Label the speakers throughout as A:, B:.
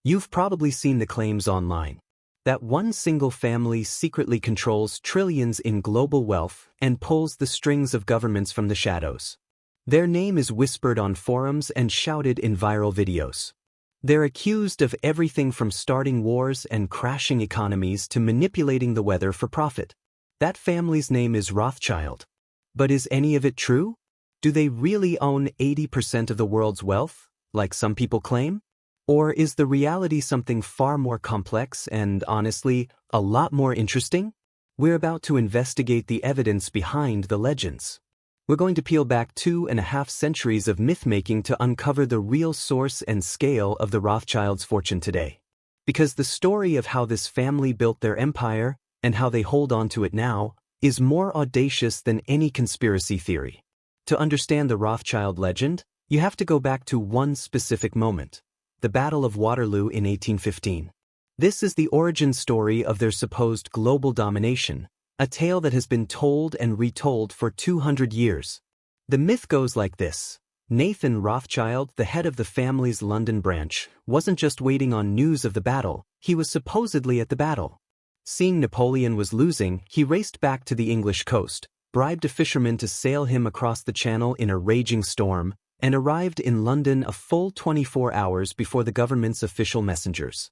A: You've probably seen the claims online that one single family secretly controls trillions in global wealth and pulls the strings of governments from the shadows. Their name is whispered on forums and shouted in viral videos. They're accused of everything from starting wars and crashing economies to manipulating the weather for profit. That family's name is Rothschild. But is any of it true? Do they really own 80% of the world's wealth, like some people claim? Or is the reality something far more complex and, honestly, a lot more interesting? We're about to investigate the evidence behind the legends. We're going to peel back 2.5 centuries of myth-making to uncover the real source and scale of the Rothschilds' fortune today. Because the story of how this family built their empire, and how they hold on to it now, is more audacious than any conspiracy theory. To understand the Rothschild legend, you have to go back to one specific moment: the Battle of Waterloo in 1815. This is the origin story of their supposed global domination, a tale that has been told and retold for 200 years. The myth goes like this. Nathan Rothschild, the head of the family's London branch, wasn't just waiting on news of the battle, he was supposedly at the battle. Seeing Napoleon was losing, he raced back to the English coast, bribed a fisherman to sail him across the channel in a raging storm, and arrived in London a full 24 hours before the government's official messengers.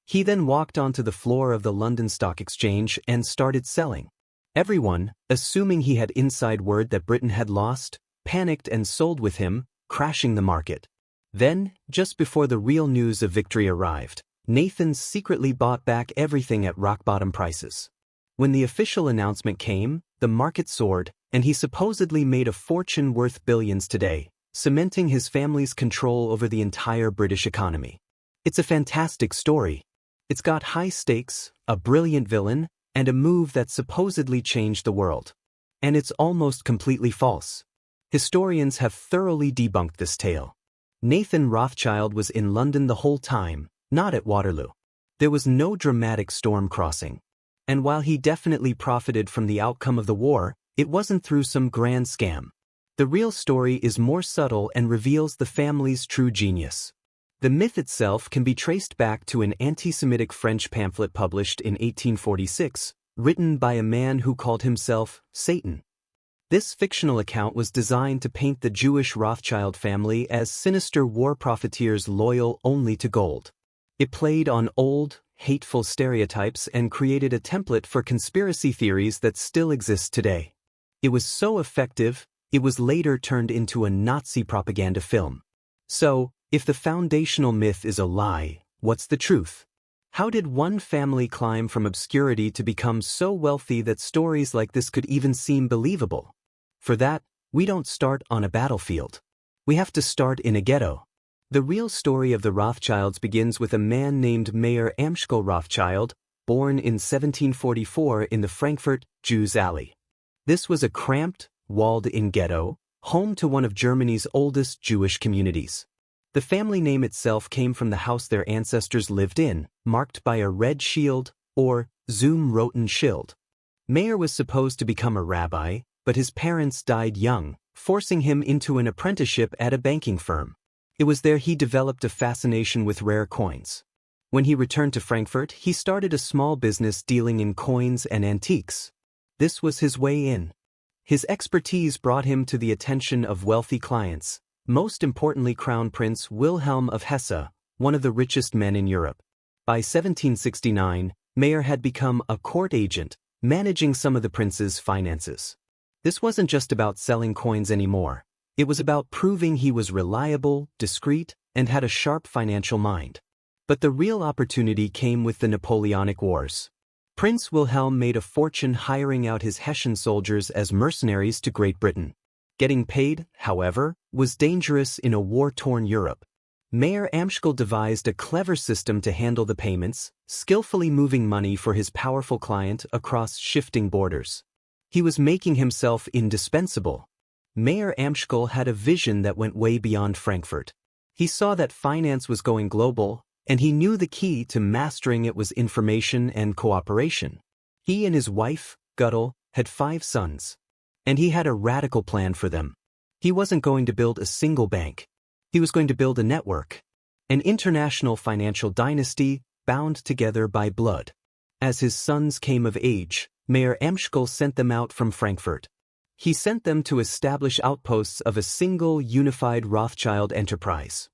A: He then walked onto the floor of the London Stock Exchange and started selling. Everyone, assuming he had inside word that Britain had lost, panicked and sold with him, crashing the market. Then, just before the real news of victory arrived, Nathan secretly bought back everything at rock-bottom prices. When the official announcement came, the market soared, and he supposedly made a fortune worth billions today, cementing his family's control over the entire British economy. It's a fantastic story. It's got high stakes, a brilliant villain, and a move that supposedly changed the world. And it's almost completely false. Historians have thoroughly debunked this tale. Nathan Rothschild was in London the whole time, not at Waterloo. There was no dramatic storm crossing. And while he definitely profited from the outcome of the war, it wasn't through some grand scam. The real story is more subtle and reveals the family's true genius. The myth itself can be traced back to an anti-Semitic French pamphlet published in 1846, written by a man who called himself Satan. This fictional account was designed to paint the Jewish Rothschild family as sinister war profiteers loyal only to gold. It played on old, hateful stereotypes and created a template for conspiracy theories that still exist today. It was so effective, it was later turned into a Nazi propaganda film. So, if the foundational myth is a lie, what's the truth? How did one family climb from obscurity to become so wealthy that stories like this could even seem believable? For that, we don't start on a battlefield. We have to start in a ghetto. The real story of the Rothschilds begins with a man named Mayer Amschel Rothschild, born in 1744 in the Frankfurt, Jews Alley. This was a cramped, walled-in ghetto, home to one of Germany's oldest Jewish communities. The family name itself came from the house their ancestors lived in, marked by a red shield, or Zum Roten Schild. Mayer was supposed to become a rabbi, but his parents died young, forcing him into an apprenticeship at a banking firm. It was there he developed a fascination with rare coins. When he returned to Frankfurt, he started a small business dealing in coins and antiques. This was his way in. His expertise brought him to the attention of wealthy clients, most importantly Crown Prince Wilhelm of Hesse, one of the richest men in Europe. By 1769, Mayer had become a court agent, managing some of the prince's finances. This wasn't just about selling coins anymore. It was about proving he was reliable, discreet, and had a sharp financial mind. But the real opportunity came with the Napoleonic Wars. Prince Wilhelm made a fortune hiring out his Hessian soldiers as mercenaries to Great Britain. Getting paid, however, was dangerous in a war-torn Europe. Mayer Amschel devised a clever system to handle the payments, skillfully moving money for his powerful client across shifting borders. He was making himself indispensable. Mayer Amschel had a vision that went way beyond Frankfurt. He saw that finance was going global, and he knew the key to mastering it was information and cooperation. He and his wife, Ghetto, had 5 sons. And he had a radical plan for them. He wasn't going to build a single bank. He was going to build a network. an international financial dynasty bound together by blood. As his sons came of age, Mayor Amschel sent them out from Frankfurt. He sent them to establish outposts of a single unified Rothschild enterprise.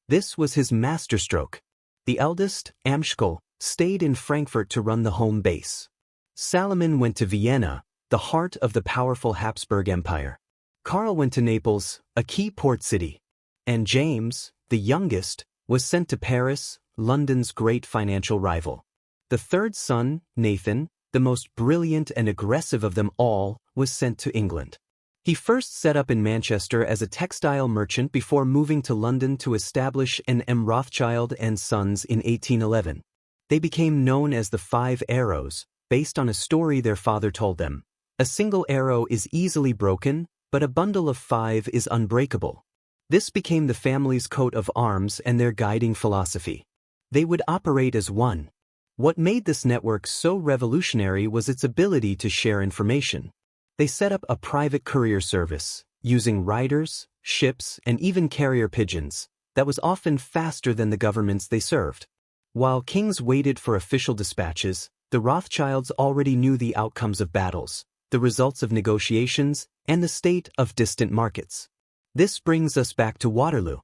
A: This was his masterstroke. The eldest, Amschel, stayed in Frankfurt to run the home base. Salomon went to Vienna, the heart of the powerful Habsburg Empire. Karl went to Naples, a key port city. And James, the youngest, was sent to Paris, London's great financial rival. The third son, Nathan, the most brilliant and aggressive of them all, was sent to England. He first set up in Manchester as a textile merchant before moving to London to establish N. M. Rothschild and Sons in 1811. They became known as the Five Arrows, based on a story their father told them. A single arrow is easily broken, but a bundle of five is unbreakable. This became the family's coat of arms and their guiding philosophy. They would operate as one. What made this network so revolutionary was its ability to share information. They set up a private courier service, using riders, ships, and even carrier pigeons, that was often faster than the governments they served. While kings waited for official dispatches, the Rothschilds already knew the outcomes of battles, the results of negotiations, and the state of distant markets. This brings us back to Waterloo.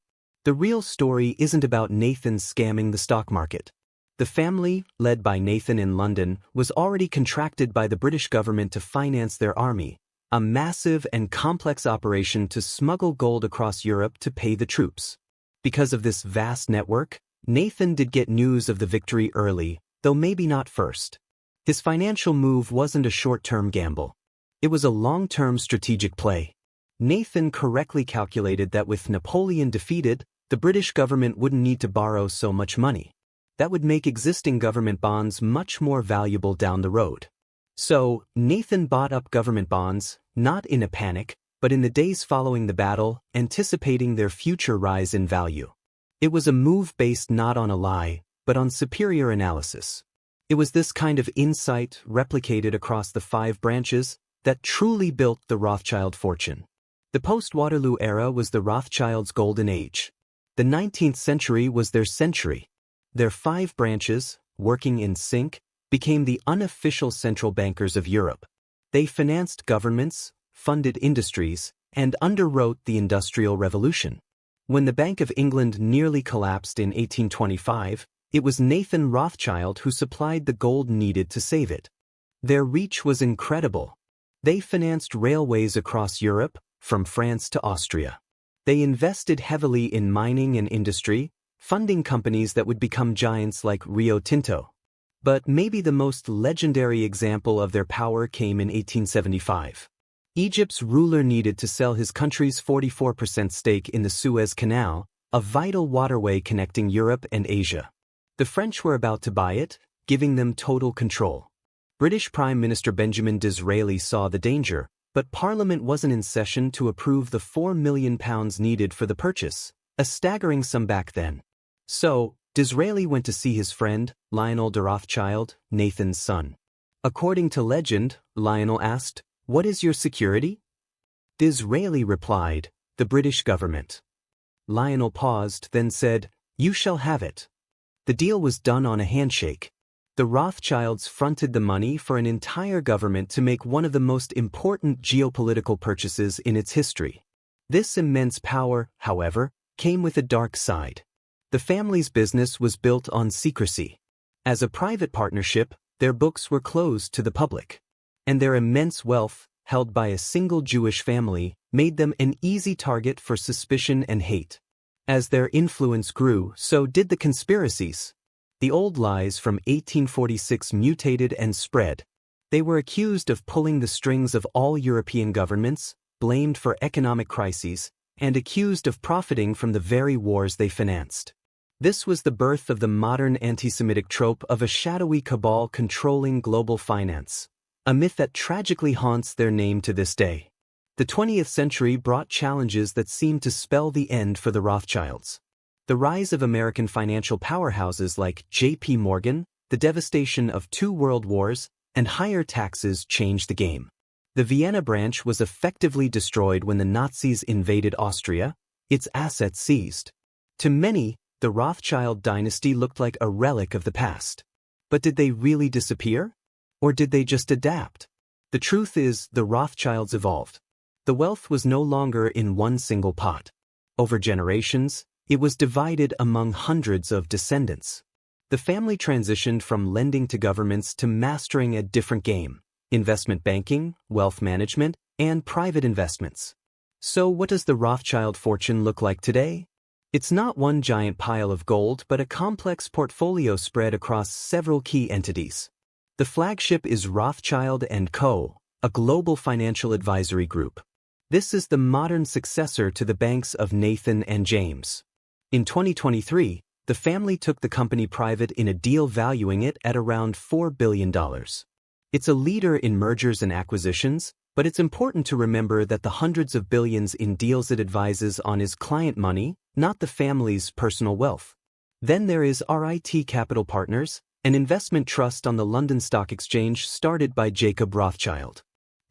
A: The real story isn't about Nathan scamming the stock market. The family, led by Nathan in London, was already contracted by the British government to finance their army, a massive and complex operation to smuggle gold across Europe to pay the troops. Because of this vast network, Nathan did get news of the victory early, though maybe not first. His financial move wasn't a short-term gamble. It was a long-term strategic play. Nathan correctly calculated that with Napoleon defeated, the British government wouldn't need to borrow so much money. That would make existing government bonds much more valuable down the road. So, Nathan bought up government bonds, not in a panic, but in the days following the battle, anticipating their future rise in value. It was a move based not on a lie, but on superior analysis. It was this kind of insight, replicated across the five branches, that truly built the Rothschild fortune. The post-Waterloo era was the Rothschilds' golden age. The 19th century was their century. Their five branches, working in sync, became the unofficial central bankers of Europe. They financed governments, funded industries, and underwrote the Industrial Revolution. When the Bank of England nearly collapsed in 1825, it was Nathan Rothschild who supplied the gold needed to save it. Their reach was incredible. They financed railways across Europe, from France to Austria. They invested heavily in mining and industry, funding companies that would become giants like Rio Tinto. But maybe the most legendary example of their power came in 1875. Egypt's ruler needed to sell his country's 44% stake in the Suez Canal, a vital waterway connecting Europe and Asia. The French were about to buy it, giving them total control. British Prime Minister Benjamin Disraeli saw the danger, but Parliament wasn't in session to approve the £4 million needed for the purchase, a staggering sum back then. So, Disraeli went to see his friend, Lionel de Rothschild, Nathan's son. According to legend, Lionel asked, "What is your security?" Disraeli replied, "The British government." Lionel paused, then said, "You shall have it." The deal was done on a handshake. The Rothschilds fronted the money for an entire government to make one of the most important geopolitical purchases in its history. This immense power, however, came with a dark side. The family's business was built on secrecy. As a private partnership, their books were closed to the public. And their immense wealth, held by a single Jewish family, made them an easy target for suspicion and hate. As their influence grew, so did the conspiracies. The old lies from 1846 mutated and spread. They were accused of pulling the strings of all European governments, blamed for economic crises, and accused of profiting from the very wars they financed. This was the birth of the modern anti-Semitic trope of a shadowy cabal controlling global finance, a myth that tragically haunts their name to this day. The 20th century brought challenges that seemed to spell the end for the Rothschilds. The rise of American financial powerhouses like J.P. Morgan, the devastation of 2 world wars, and higher taxes changed the game. The Vienna branch was effectively destroyed when the Nazis invaded Austria, its assets seized. To many, the Rothschild dynasty looked like a relic of the past. But did they really disappear? Or did they just adapt? The truth is, the Rothschilds evolved. The wealth was no longer in one single pot. Over generations, it was divided among hundreds of descendants. The family transitioned from lending to governments to mastering a different game: investment banking, wealth management, and private investments. So what does the Rothschild fortune look like today? It's not one giant pile of gold, but a complex portfolio spread across several key entities. The flagship is Rothschild & Co., a global financial advisory group. This is the modern successor to the banks of Nathan and James. In 2023, the family took the company private in a deal valuing it at around $4 billion. It's a leader in mergers and acquisitions, but it's important to remember that the hundreds of billions in deals it advises on is client money, not the family's personal wealth. Then there is RIT Capital Partners, an investment trust on the London Stock Exchange started by Jacob Rothschild.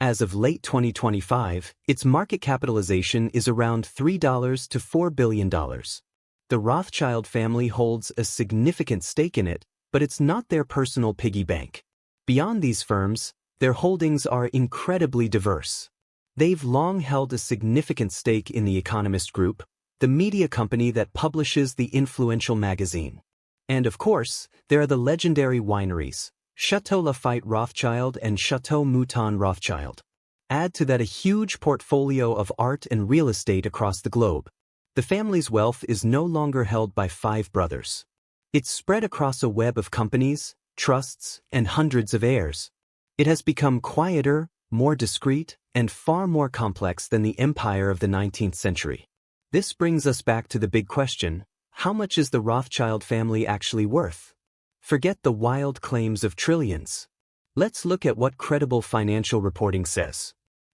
A: As of late 2025, its market capitalization is around $3 to $4 billion. The Rothschild family holds a significant stake in it, but it's not their personal piggy bank. Beyond these firms, their holdings are incredibly diverse. They've long held a significant stake in The Economist Group, the media company that publishes the influential magazine. And of course, there are the legendary wineries, Chateau Lafite Rothschild and Chateau Mouton Rothschild. Add to that a huge portfolio of art and real estate across the globe. The family's wealth is no longer held by 5 brothers. It's spread across a web of companies, trusts, and hundreds of heirs. It has become quieter, more discreet, and far more complex than the empire of the 19th century. This brings us back to the big question: how much is the Rothschild family actually worth? Forget the wild claims of trillions. Let's look at what credible financial reporting says.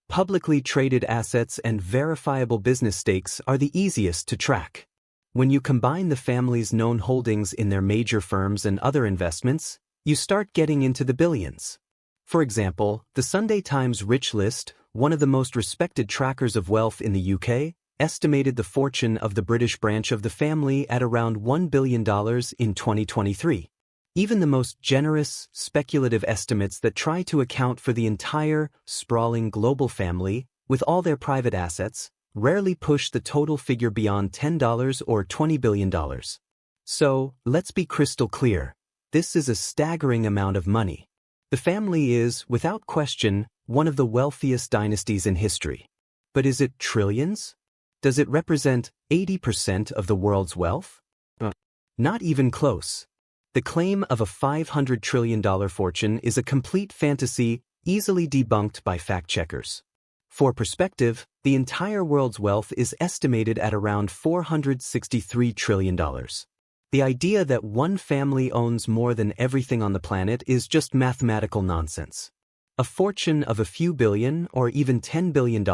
A: Publicly traded assets and verifiable business stakes are the easiest to track. When you combine the family's known holdings in their major firms and other investments, you start getting into the billions. For example, the Sunday Times Rich List, one of the most respected trackers of wealth in the UK, estimated the fortune of the British branch of the family at around $1 billion in 2023. Even the most generous, speculative estimates that try to account for the entire, sprawling global family, with all their private assets, rarely push the total figure beyond $10 or $20 billion. So, let's be crystal clear. This is a staggering amount of money. The family is, without question, one of the wealthiest dynasties in history. But is it trillions? Does it represent 80% of the world's wealth? Not even close. The claim of a $500 trillion fortune is a complete fantasy, easily debunked by fact-checkers. For perspective, the entire world's wealth is estimated at around $463 trillion. The idea that one family owns more than everything on the planet is just mathematical nonsense. A fortune of a few billion or even $10 billion,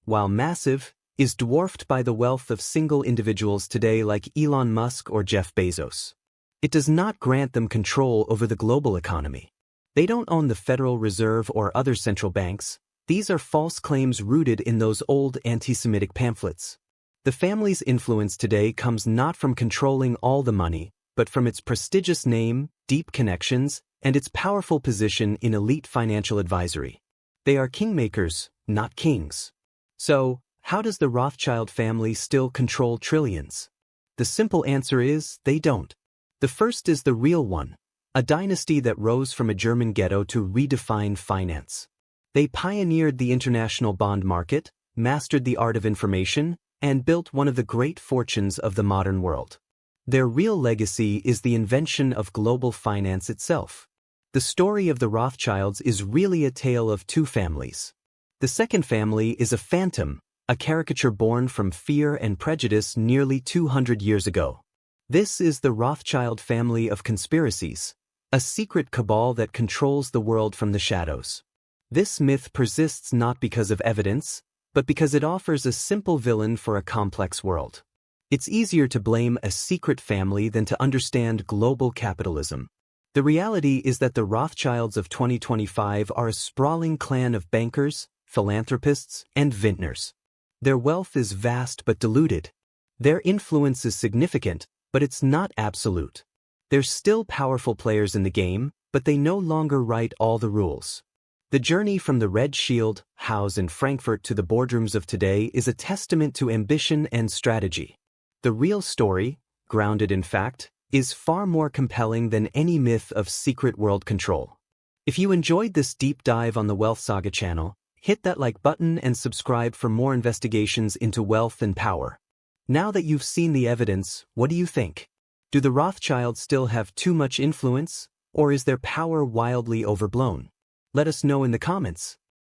A: while massive, is dwarfed by the wealth of single individuals today like Elon Musk or Jeff Bezos. It does not grant them control over the global economy. They don't own the Federal Reserve or other central banks. These are false claims rooted in those old anti-Semitic pamphlets. The family's influence today comes not from controlling all the money, but from its prestigious name, deep connections, and its powerful position in elite financial advisory. They are kingmakers, not kings. So, how does the Rothschild family still control trillions? The simple answer is, they don't. The first is the real one, a dynasty that rose from a German ghetto to redefine finance. They pioneered the international bond market, mastered the art of information, and built one of the great fortunes of the modern world. Their real legacy is the invention of global finance itself. The story of the Rothschilds is really a tale of 2 families. The second family is a phantom, a caricature born from fear and prejudice nearly 200 years ago. This is the Rothschild family of conspiracies, a secret cabal that controls the world from the shadows. This myth persists not because of evidence, but because it offers a simple villain for a complex world. It's easier to blame a secret family than to understand global capitalism. The reality is that the Rothschilds of 2025 are a sprawling clan of bankers, philanthropists, and vintners. Their wealth is vast but diluted. Their influence is significant, But it's not absolute. There's still powerful players in the game, but they no longer write all the rules. The journey from the Red Shield house in Frankfurt to the boardrooms of today is a testament to ambition and strategy. The real story, grounded in fact, is far more compelling than any myth of secret world control. If you enjoyed this deep dive on the Wealth Saga channel, hit that like button and subscribe for more investigations into wealth and power. Now that you've seen the evidence, what do you think? Do the Rothschilds still have too much influence, or is their power wildly overblown? Let us know in the comments.